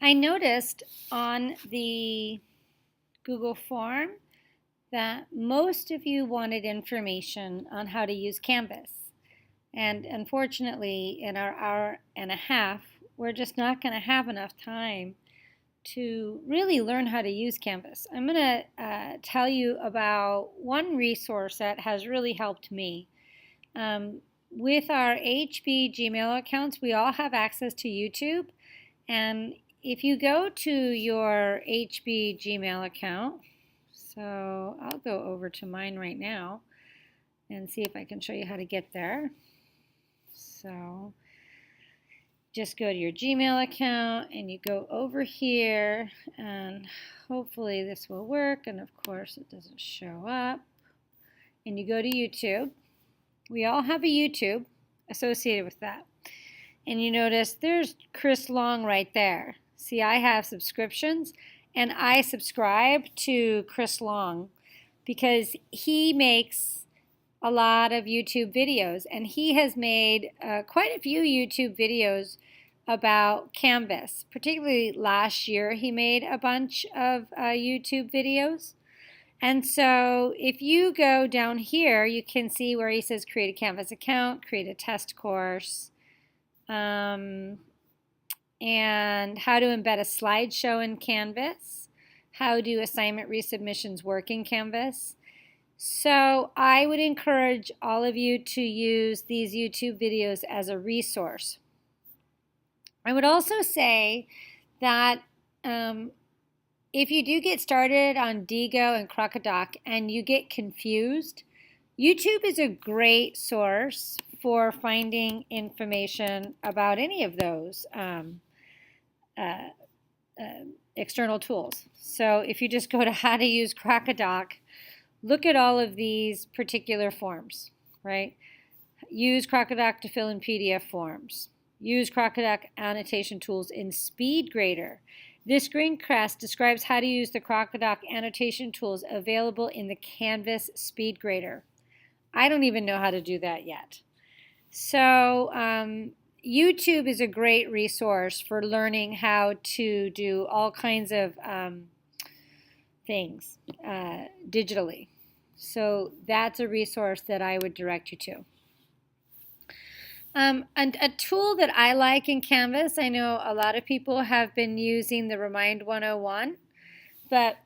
I noticed on the Google form that most of you wanted information on how to use Canvas. And unfortunately, in our hour and a half, we're just not going to have enough time to really learn how to use Canvas. I'm going to tell you about one resource that has really helped me. With our HB Gmail accounts, we all have access to YouTube. And if you go to your HB Gmail account, so I'll go over to mine right now and see if I can show you how to get there. So just go to your Gmail account and you go over here, and hopefully this will work, and of course it doesn't show up. And you go to YouTube. We all have a YouTube associated with that. And you notice there's Chris Long right there. See, I have subscriptions, and I subscribe to Chris Long because he makes a lot of YouTube videos, and he has made quite a few YouTube videos about Canvas. Particularly last year, he made a bunch of YouTube videos. And so if you go down here, you can see where he says create a Canvas account, create a test course, and how to embed a slideshow in Canvas, how do assignment resubmissions work in Canvas. So I would encourage all of you to use these YouTube videos as a resource. I would also say that if you do get started on Diigo and Crocodoc and you get confused, YouTube is a great source for finding information about any of those external tools. So if you just go to how to use Crocodoc, look at all of these particular forms, right? Use Crocodoc to fill in PDF forms. Use Crocodoc annotation tools in SpeedGrader. This screencast describes how to use the Crocodoc annotation tools available in the Canvas SpeedGrader. I don't even know how to do that yet. So YouTube is a great resource for learning how to do all kinds of things digitally. So that's a resource that I would direct you to. And a tool that I like in Canvas, I know a lot of people have been using the Remind 101, but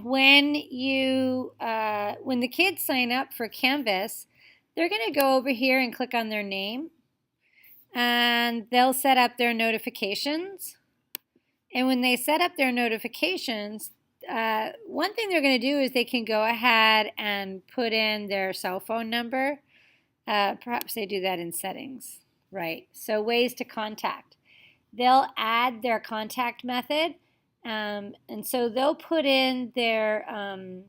when the kids sign up for Canvas, they're going to go over here and click on their name, and they'll set up their notifications. And when they set up their notifications, one thing they're going to do is they can go ahead and put in their cell phone number. Perhaps they do that in settings, right? So ways to contact. They'll add their contact method, and so they'll put in their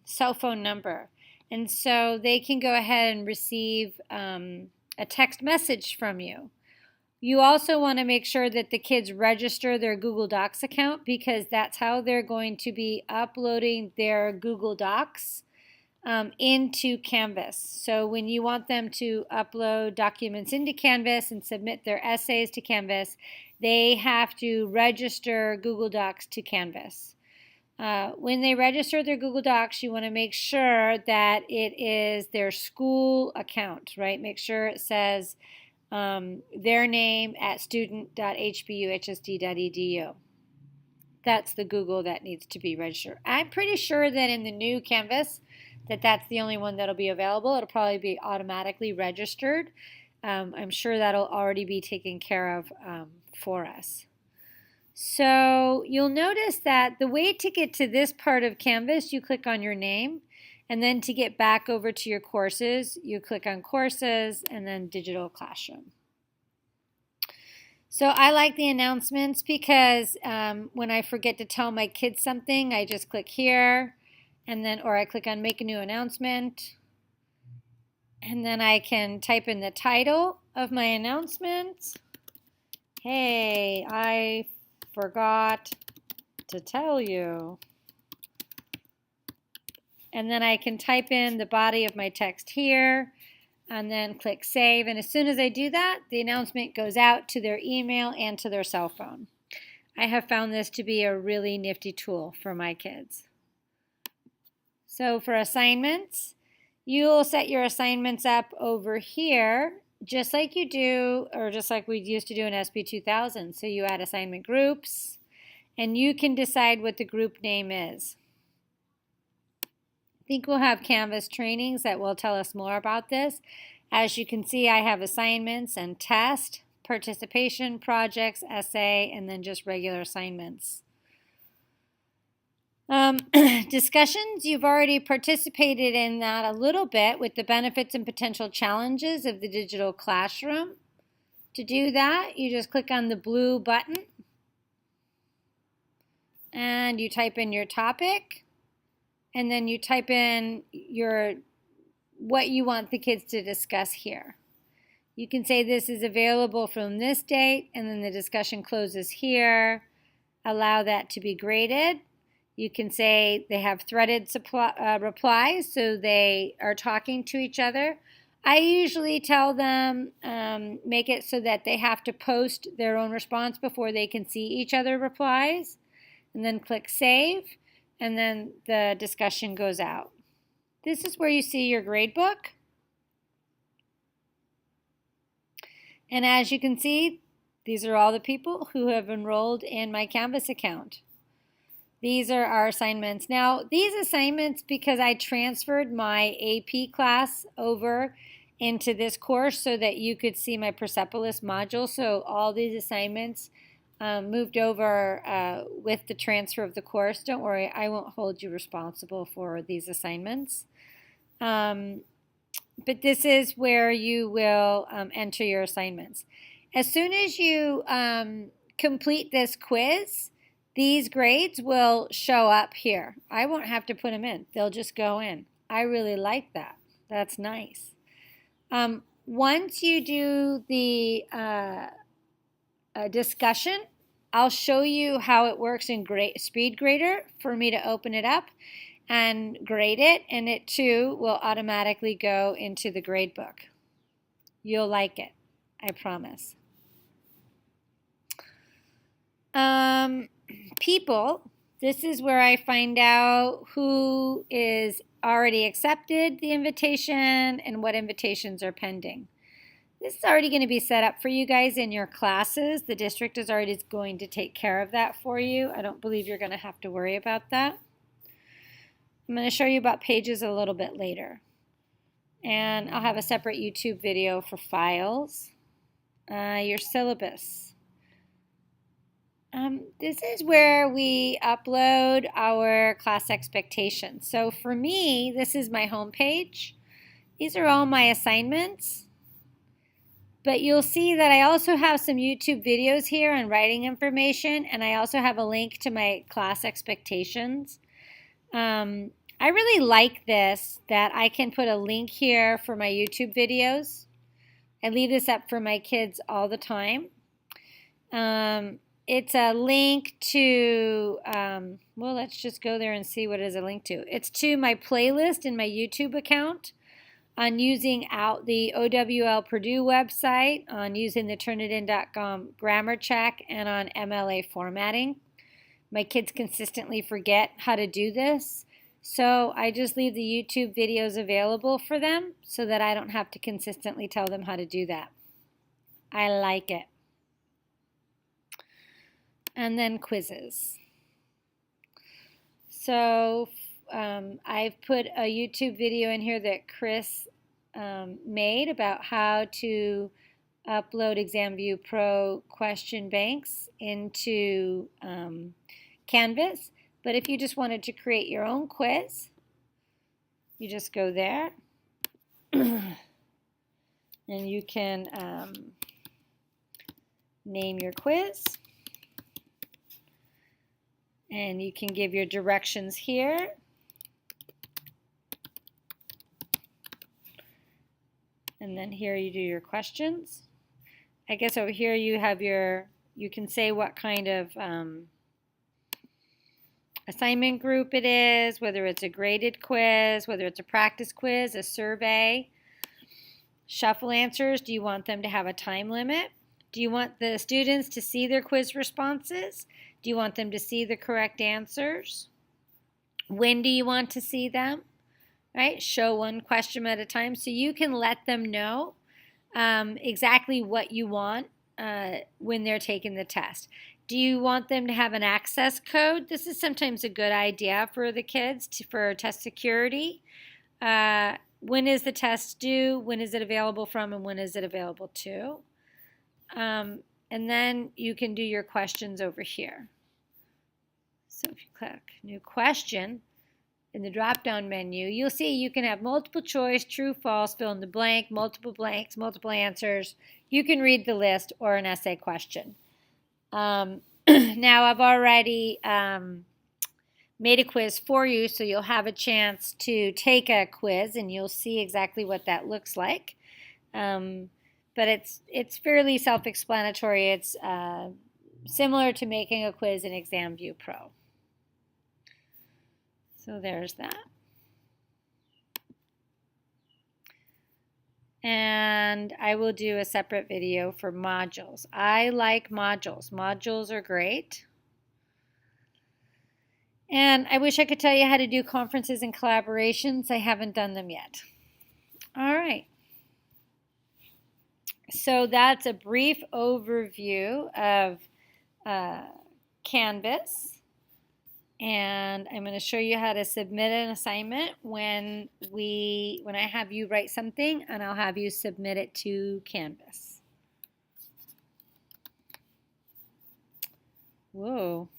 cell phone number. And so they can go ahead and receive a text message from you. You also want to make sure that the kids register their Google Docs account, because that's how they're going to be uploading their Google Docs into Canvas. So when you want them to upload documents into Canvas and submit their essays to Canvas, they have to register Google Docs to Canvas. When they register their Google Docs, you want to make sure that it is their school account, right? Make sure it says their name at student.hbuhsd.edu. That's the Google that needs to be registered. I'm pretty sure that in the new Canvas that's the only one that'll be available. It'll probably be automatically registered. I'm sure that'll already be taken care of for us. So you'll notice that the way to get to this part of Canvas, you click on your name, and then to get back over to your courses, you click on Courses and then Digital Classroom. So I like the announcements because when I forget to tell my kids something, I just click here, and then, or I click on Make a New Announcement, and then I can type in the title of my announcement. Hey, I forgot to tell you. And then I can type in the body of my text here, and then click Save. And as soon as I do that, the announcement goes out to their email and to their cell phone. I have found this to be a really nifty tool for my kids. So for assignments, you'll set your assignments up over here, just like you do, or just like we used to do in SB 2000. So you add assignment groups, and you can decide what the group name is. I think we'll have Canvas trainings that will tell us more about this. As you can see, I have assignments and test, participation, projects, essay, and then just regular assignments. Discussions, you've already participated in that a little bit with the benefits and potential challenges of the digital classroom. To do that, you just click on the blue button and you type in your topic, and then you type in what you want the kids to discuss here. You can say this is available from this date, and then the discussion closes here. Allow that to be graded. You can say they have threaded replies, so they are talking to each other. I usually tell them make it so that they have to post their own response before they can see each other replies, and then click save, and then the discussion goes out. This is where you see your gradebook. And as you can see, these are all the people who have enrolled in my Canvas account. These are our assignments. Now, these assignments, because I transferred my AP class over into this course so that you could see my Persepolis module, so all these assignments moved over with the transfer of the course. Don't worry, I won't hold you responsible for these assignments. But this is where you will enter your assignments. As soon as you complete this quiz, these grades will show up here. I won't have to put them in. They'll just go in. I really like that. That's nice. Once you do the discussion, I'll show you how it works in SpeedGrader for me to open it up and grade it, and it too will automatically go into the gradebook. You'll like it, I promise. People, this is where I find out who is already accepted the invitation and what invitations are pending. This is already going to be set up for you guys in your classes. The district is already going to take care of that for you. I don't believe you're going to have to worry about that. I'm going to show you about pages a little bit later. And I'll have a separate YouTube video for files. Your syllabus. This is where we upload our class expectations. So for me, this is my home page. These are all my assignments. But you'll see that I also have some YouTube videos here on writing information, and I also have a link to my class expectations. I really like this, that I can put a link here for my YouTube videos. I leave this up for my kids all the time. It's a link to, well, let's just go there and see what it is a link to. It's to my playlist in my YouTube account on using out the OWL Purdue website, on using the Turnitin.com grammar check, and on MLA formatting. My kids consistently forget how to do this, so I just leave the YouTube videos available for them so that I don't have to consistently tell them how to do that. I like it. And then quizzes. So I've put a YouTube video in here that Chris made about how to upload ExamView Pro question banks into Canvas. But if you just wanted to create your own quiz, you just go there and you can name your quiz. And you can give your directions here. And then here you do your questions. I guess over here you have you can say what kind of assignment group it is, whether it's a graded quiz, whether it's a practice quiz, a survey. Shuffle answers, do you want them to have a time limit? Do you want the students to see their quiz responses? Do you want them to see the correct answers? When do you want to see them? Right? Show one question at a time so you can let them know exactly what you want when they're taking the test. Do you want them to have an access code? This is sometimes a good idea for the kids for test security. When is the test due? When is it available from? And when is it available to? And then you can do your questions over here. So if you click New Question in the drop-down menu, you'll see you can have multiple choice, true, false, fill in the blank, multiple blanks, multiple answers. You can read the list or an essay question. Now I've already made a quiz for you, so you'll have a chance to take a quiz and you'll see exactly what that looks like. But it's fairly self-explanatory. It's similar to making a quiz in ExamView Pro. So there's that. And I will do a separate video for modules. I like modules. Modules are great. And I wish I could tell you how to do conferences and collaborations. I haven't done them yet. All right. So that's a brief overview of Canvas. And I'm going to show you how to submit an assignment when I have you write something, and I'll have you submit it to Canvas. Whoa.